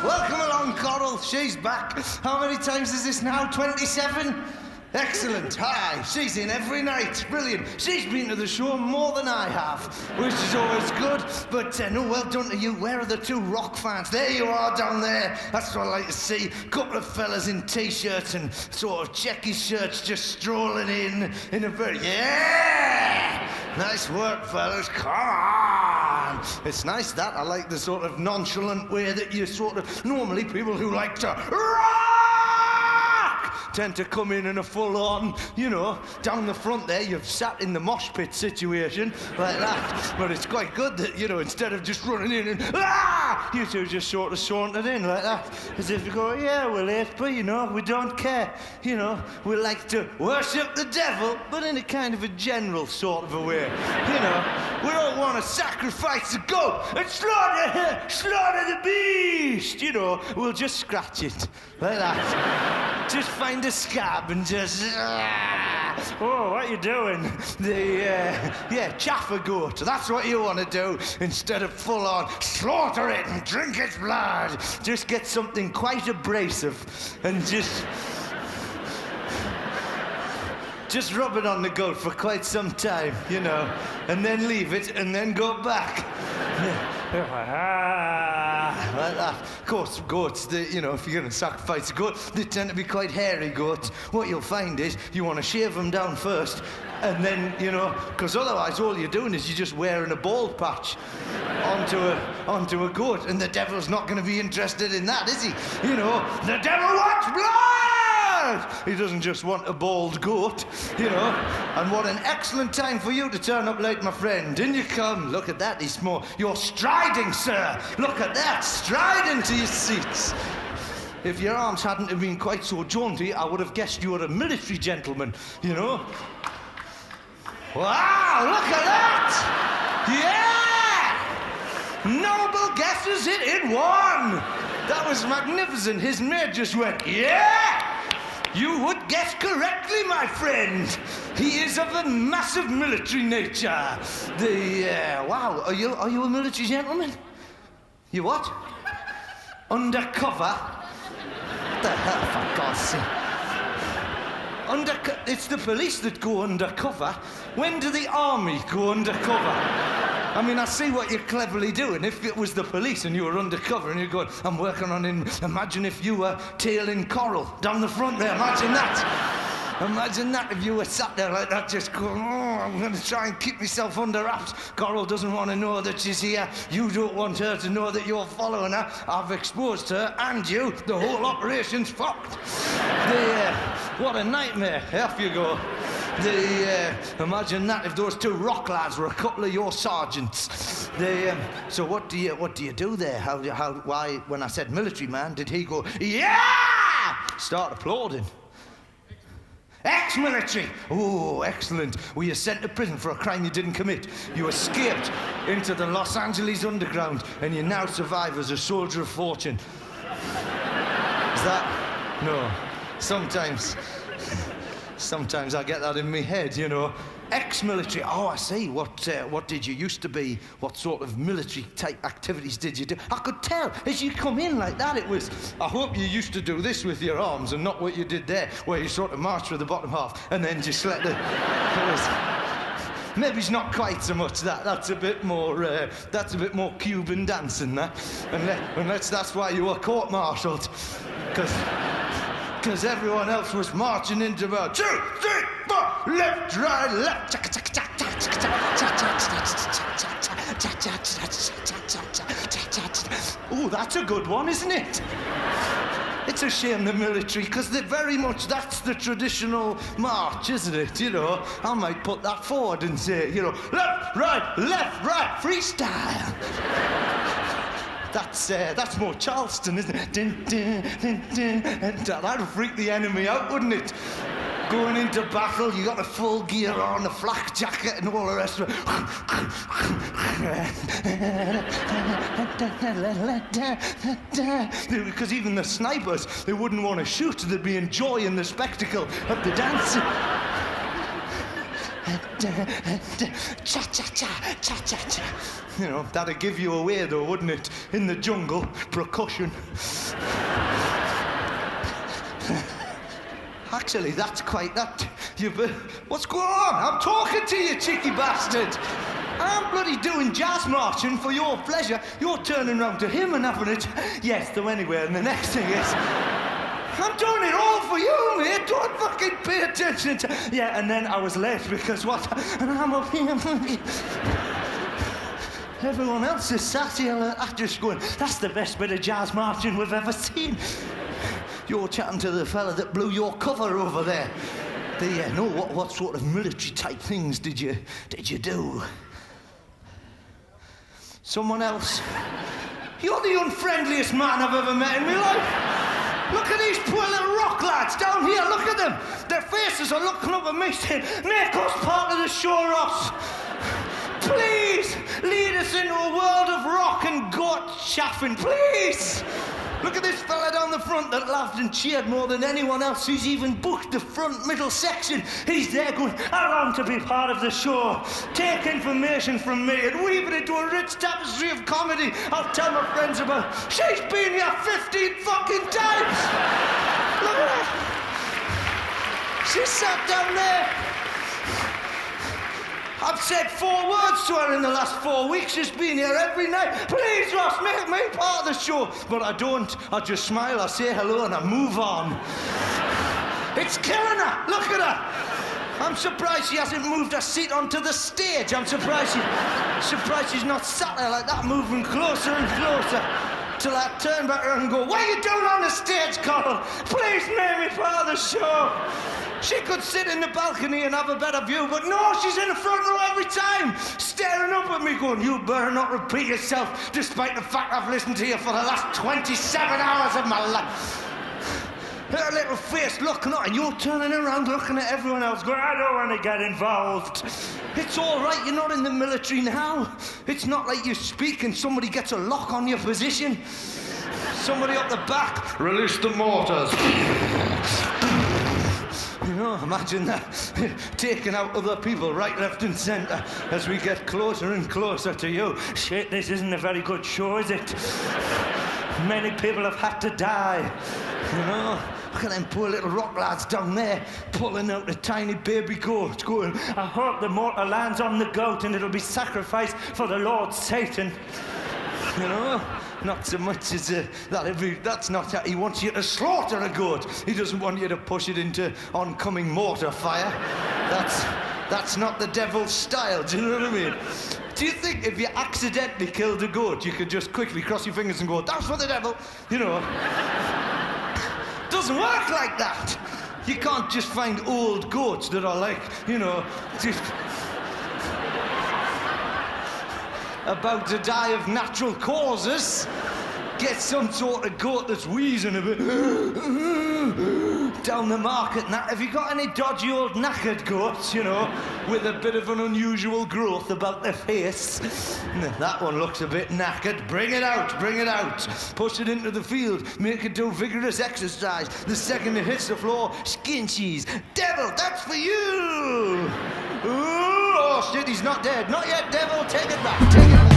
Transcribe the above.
Welcome along, Coral. She's back. How many times is this now? 27? Excellent. Hi. She's in every night. Brilliant. She's been to the show more than I have, which is always good. But no, well done to you. Where are the two rock fans? There you are down there. That's what I like to see. A couple of fellas in T-shirts and sort of checky shirts just strolling in a very... Yeah! Nice work, fellas. Come on. It's nice, that. I like the sort of nonchalant way that you sort of... Normally, people who like to rock tend to come in a full-on, you know, down the front there, you've sat in the mosh pit situation, like that. But it's quite good that, you know, instead of just running in and, you two just sort of sauntered in like that. As if you go, yeah, we're late, but, you know, we don't care. You know, we like to worship the devil, but in a kind of a general sort of a way. You know, we don't want to sacrifice the goat and slaughter the beast. You know, we'll just scratch it, like that. Just find a scab and just... Oh, what are you doing? Chaff a goat. That's what you want to do instead of full-on slaughter it and drink its blood. Just get something quite abrasive and just rub it on the goat for quite some time, you know, and then leave it and then go back. Like that. Of course, goats, you know, if you're going to sacrifice a goat, they tend to be quite hairy goats. What you'll find is you want to shave them down first, and then, you know, because otherwise all you're doing is you're just wearing a bald patch onto a goat, and the devil's not going to be interested in that, is he? You know, the devil wants blood! He doesn't just want a bald goat, you know. And what an excellent time for you to turn up late, my friend. In you come. Look at that, he's more. You're striding, sir. Look at that, striding to your seats. If your arms hadn't have been quite so jaunty, I would have guessed you were a military gentleman, you know. Wow, look at that! Yeah! Noble guesses it in one. That was magnificent. His mate just went, yeah! You would guess correctly, my friend. He is of a massive military nature. Wow, are you a military gentleman? You what? Undercover? What the hell, for God's sake? It's the police that go undercover. When do the army go undercover? I mean, I see what you're cleverly doing. If it was the police and you were undercover and you're going, I'm working on him. Imagine if you were tailing Coral down the front there. Imagine that. Imagine that if you were sat there like that, just going, oh, I'm going to try and keep myself under wraps. Coral doesn't want to know that she's here. You don't want her to know that you're following her. I've exposed her and you. The whole operation's fucked. What a nightmare. Off you go. Imagine that if those two rock lads were a couple of your sergeants. So what do you do there? Why, when I said military man, did he go, yeah! Start applauding. Ex-military! Oh, excellent. Were you sent to prison for a crime you didn't commit? You escaped into the Los Angeles underground and you now survive as a soldier of fortune. Is that... No. Sometimes I get that in my head, you know. Ex-military. Oh, I see. What did you used to be? What sort of military-type activities did you do? I could tell as you come in like that. It was. I hope you used to do this with your arms and not what you did there, where you sort of marched with the bottom half and then just let the. Maybe it's not quite so much that. That's a bit more. That's a bit more Cuban dancing, that. Unless that's why you were court-martialed, because everyone else was marching into about 2, 3, 4, left, right, left. Oh, that's a good one, isn't it? It's a shame the military, because that's the traditional march, isn't it? You know, I might put that forward and say, you know, left, right, freestyle. That's more Charleston, isn't it? Dun, dun, dun, dun, dun. That'd freak the enemy out, wouldn't it? Going into battle, you got the full gear on, the flak jacket and all the rest of it. Because even the snipers, they wouldn't want to shoot, they'd be enjoying the spectacle of the dancing. cha-cha-cha, cha-cha-cha. You know, that'd give you away though, wouldn't it? In the jungle, percussion. Actually, that's quite that. What's going on? I'm talking to you, cheeky bastard. I'm bloody doing jazz marching for your pleasure. You're turning round to him and having it. Yes, to anywhere. And the next thing is, I'm doing it all for you, mate. Don't fucking pay attention to. Yeah, and then I was late because what? And I'm up here. Everyone else is sat here just going, that's the best bit of jazz marching we've ever seen. You're chatting to the fella that blew your cover over there. No, what sort of military type things did you do? Someone else? You're the unfriendliest man I've ever met in my life. Look at these poor little rock lads down here, look at them. Their faces are looking up at me saying, make us part of the show, Ross. Please, lead us into a world of rock and goat chaffing, please. Look at this fella down the front that laughed and cheered more than anyone else who's even booked the front middle section. He's there going, I long to be part of the show. Take information from me and weave it into a rich tapestry of comedy I'll tell my friends about. She's been here 15 fucking times. Look at her. She sat down there. I've said 4 words to her in the last 4 weeks. She's been here every night. Please, Ross, make me part of the show. But I don't. I just smile, I say hello, and I move on. It's killing her. Look at her. I'm surprised she hasn't moved her seat onto the stage. I'm surprised she's not sat there like that, moving closer and closer. Till I turn back around and go, what are you doing on the stage, Coral? Please make me part of the show. She could sit in the balcony and have a better view, but no, she's in the front row every time, staring up at me going, you better not repeat yourself, despite the fact I've listened to you for the last 27 hours of my life. Her little face looking up, and you're turning around looking at everyone else going, I don't want to get involved. It's all right, you're not in the military now. It's not like you speak and somebody gets a lock on your position. Somebody up the back, release the mortars. You know, imagine that, taking out other people right, left and centre as we get closer and closer to you. Shit, this isn't a very good show, is it? Many people have had to die, you know. Look at them poor little rock lads down there, pulling out a tiny baby goat, going, I hope the mortar lands on the goat and it'll be sacrificed for the Lord Satan. You know? Not so much as that's not how he wants you to slaughter a goat. He doesn't want you to push it into oncoming mortar fire. That's not the devil's style, do you know what I mean? Do you think if you accidentally killed a goat, you could just quickly cross your fingers and go, that's for the devil, you know? Doesn't work like that. You can't just find old goats that are like, you know, just about to die of natural causes. Get some sort of goat that's wheezing a bit down the market and that. Have you got any dodgy old knackered goats, you know, with a bit of an unusual growth about their face? That one looks a bit knackered. Bring it out, bring it out. Push it into the field, make it do vigorous exercise. The second it hits the floor, skin cheese. Devil, that's for you! Ooh, oh shit, he's not dead. Not yet, devil, take it back, take it back.